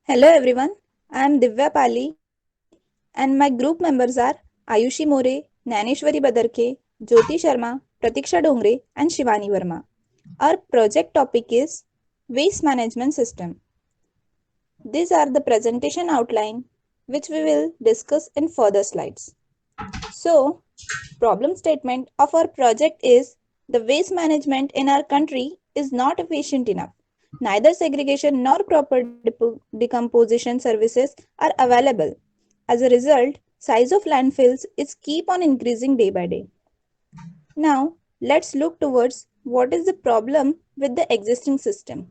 Hello everyone, I am Divya Pali and my group members are Ayushi More, Naneshwari Badarke, Jyoti Sharma, Pratiksha Dongre and Shivani Verma. Our project topic is Waste Management System. These are the presentation outline which we will discuss in further slides. So, problem statement of our project is the waste management in our country is not efficient enough. Neither segregation nor proper decomposition services are available. As a result, size of landfills is keep on increasing day by day. Now, let's look towards what is the problem with the existing system.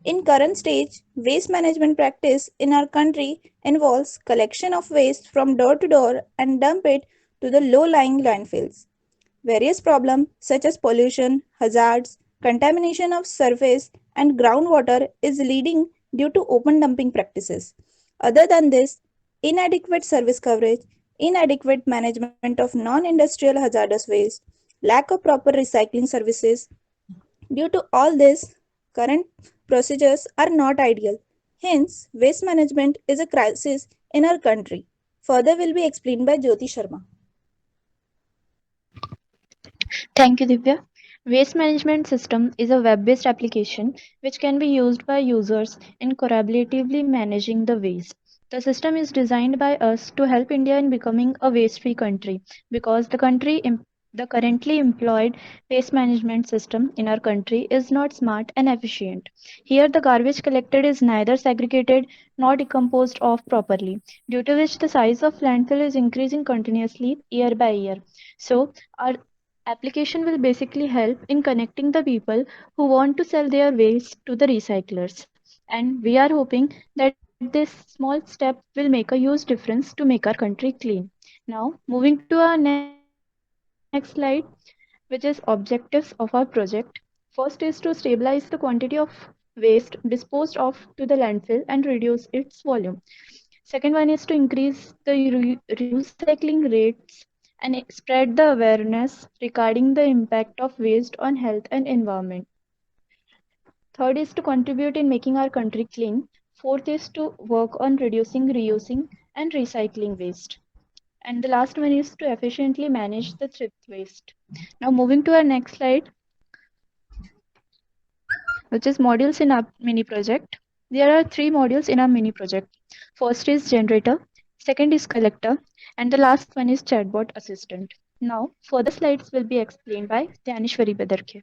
In current stage, waste management practice in our country involves collection of waste from door to door and dump it to the low-lying landfills. Various problems such as pollution, hazards, contamination of surface and groundwater is leading due to open dumping practices. Other than this, inadequate service coverage, inadequate management of non-industrial hazardous waste, lack of proper recycling services. Due to all this, current procedures are not ideal. Hence, waste management is a crisis in our country. Further will be explained by Jyoti Sharma. Thank you, Divya. Waste management system is a web-based application which can be used by users in collaboratively managing the waste. The system is designed by us to help India in becoming a waste-free country because the currently employed waste management system in our country is not smart and efficient. Here, the garbage collected is neither segregated nor decomposed of properly, due to which the size of landfill is increasing continuously year by year. So, our application will basically help in connecting the people who want to sell their waste to the recyclers. And we are hoping that this small step will make a huge difference to make our country clean. Now, moving to our next slide, which is objectives of our project. First is to stabilize the quantity of waste disposed of to the landfill and reduce its volume. Second one is to increase the recycling rates and spread the awareness regarding the impact of waste on health and environment. Third is to contribute in making our country clean. Fourth is to work on reducing, reusing, and recycling waste. And the last one is to efficiently manage the thrift waste. Now, moving to our next slide, which is modules in our mini project. There are three modules in our mini project. First is generator, second is collector, and the last one is chatbot assistant. Now, further slides will be explained by Dyanishwari Badarkhe.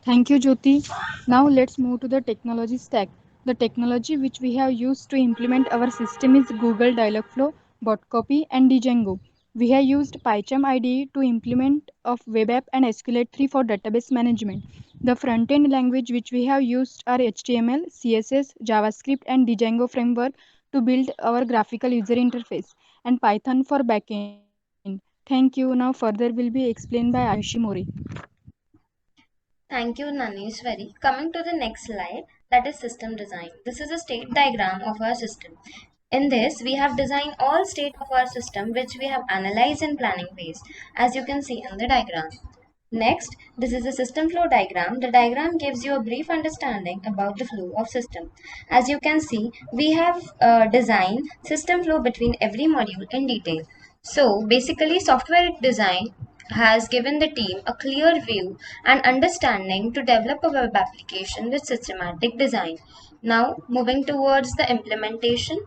Thank you, Jyoti. Now let's move to the technology stack. The technology which we have used to implement our system is Google Dialogflow, Botcopy, and Django. We have used PyCharm IDE to implement of web app and SQLite3 for database management. The front-end language which we have used are HTML, CSS, JavaScript, and Django framework to build our graphical user interface, and Python for backend. Thank you. Now further will be explained by Ayushi Mori. Thank you, Naneshwari. Coming to the next slide, that is system design. This is a state diagram of our system. In this, we have designed all state of our system which we have analyzed in planning phase, as you can see in the diagram. Next, this is a system flow diagram. The diagram gives you a brief understanding about the flow of system. As you can see, we have designed system flow between every module in detail. So basically, software design has given the team a clear view and understanding to develop a web application with systematic design. Now, moving towards the implementation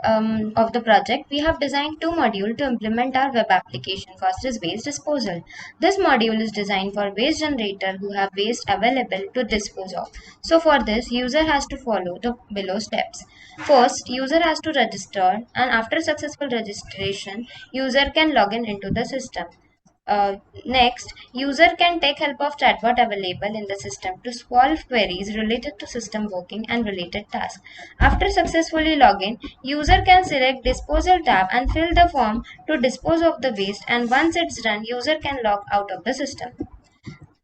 of the project, we have designed two modules to implement our web application. First is waste disposal. This module is designed for waste generator who have waste available to dispose of. So for this, user has to follow the below steps. First, user has to register, and after successful registration, user can log in into the system. Next, user can take help of chatbot available in the system to solve queries related to system working and related tasks. After successfully login, user can select disposal tab and fill the form to dispose of the waste, and once it's done, user can log out of the system.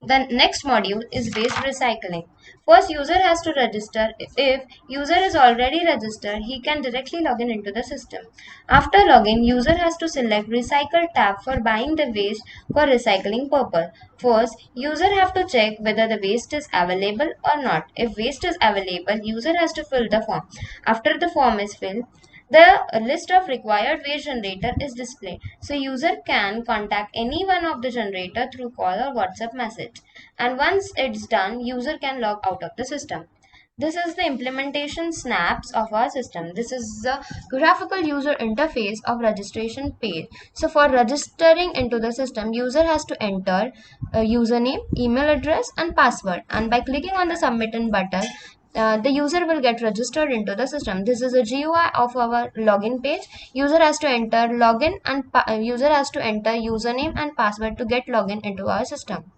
The next module is waste recycling. First, user has to register. If user is already registered, he can directly log in into the system. After login, user has to select recycle tab for buying the waste for recycling purpose. First, user have to check whether the waste is available or not. If waste is available, user has to fill the form. After the form is filled, the list of required waste generator is displayed. So user can contact any one of the generator through call or WhatsApp message. And once it's done, user can log out of the system. This is the implementation snaps of our system. This is the graphical user interface of registration page. So for registering into the system, user has to enter a username, email address and password. And by clicking on the submit button, the user will get registered into the system. This is a GUI of our login page. User has to enter login and user has to enter username and password to get login into our system.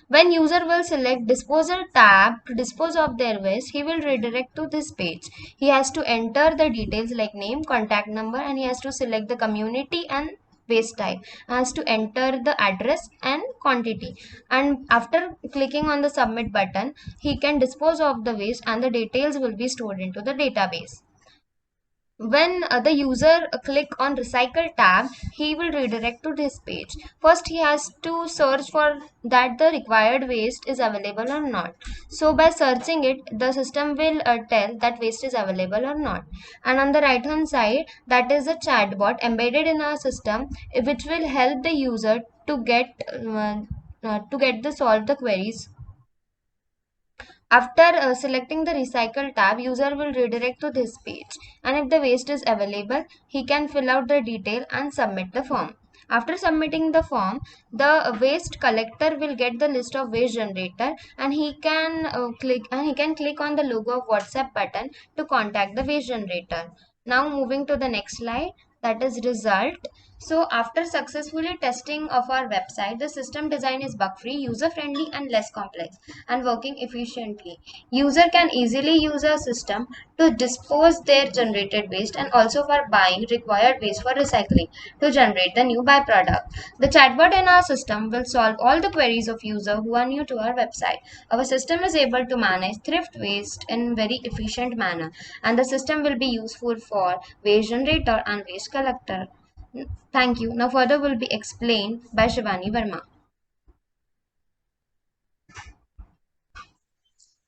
When user will select disposal tab to dispose of their waste, he will redirect to this page. He has to enter the details like name, contact number, and he has to select the community and waste type, has to enter the address and quantity, and after clicking on the submit button he can dispose of the waste and the details will be stored into the database. When the user click on recycle tab, he will redirect to this page. First he has to search for that the required waste is available or not. So by searching it, the system will tell that waste is available or not. And on the right hand side, that is a chatbot embedded in our system, which will help the user to get the solve the queries. After selecting the recycle tab, user will redirect to this page, and if the waste is available, he can fill out the detail and submit the form. After submitting the form, the waste collector will get the list of waste generator, and he can click on the logo of WhatsApp button to contact the waste generator. Now moving to the next slide, that is result. So after successfully testing of our website, the system design is bug-free, user-friendly and less complex and working efficiently. User can easily use our system to dispose their generated waste and also for buying required waste for recycling to generate the new byproduct. The chatbot in our system will solve all the queries of user who are new to our website. Our system is able to manage thrift waste in very efficient manner, and the system will be useful for waste generator and waste collector. Thank you. Now further will be explained by Shivani Verma.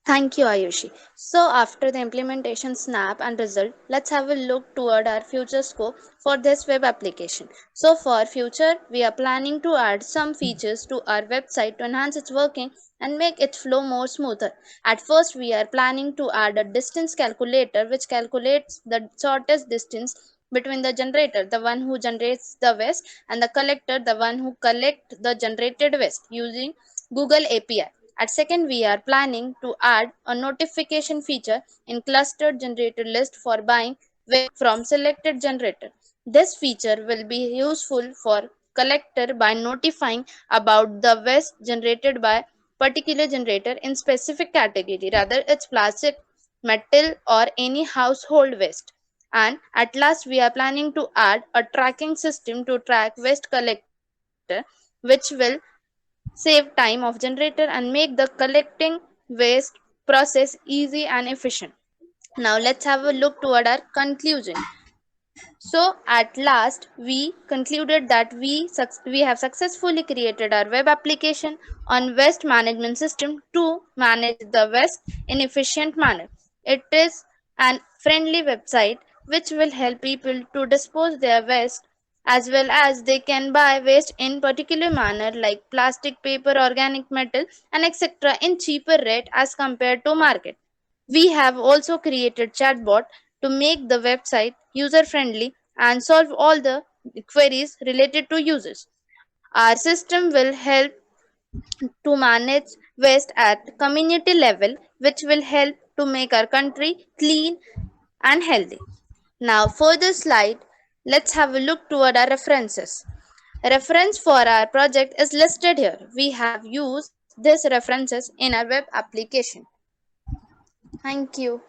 Thank you, Ayushi. So, after the implementation snap and result, let's have a look toward our future scope for this web application. So, for future, we are planning to add some features to our website to enhance its working and make it flow more smoother. At first, we are planning to add a distance calculator which calculates the shortest distance between the generator, the one who generates the waste, and the collector, the one who collects the generated waste using Google API. At second, we are planning to add a notification feature in clustered generated list for buying waste from selected generator. This feature will be useful for collector by notifying about the waste generated by particular generator in specific category, rather it's plastic, metal or any household waste. And at last, we are planning to add a tracking system to track waste collector, which will save time of generator and make the collecting waste process easy and efficient. Now let's have a look toward our conclusion. So at last we concluded that we have successfully created our web application on waste management system to manage the waste in efficient manner. It is an friendly website which will help people to dispose their waste as well as they can buy waste in particular manner like plastic, paper, organic metal and etc. in cheaper rate as compared to market. We have also created chatbot to make the website user friendly and solve all the queries related to users. Our system will help to manage waste at community level, which will help to make our country clean and healthy. Now, for this slide, let's have a look toward our references. A reference for our project is listed here. We have used these references in our web application. Thank you.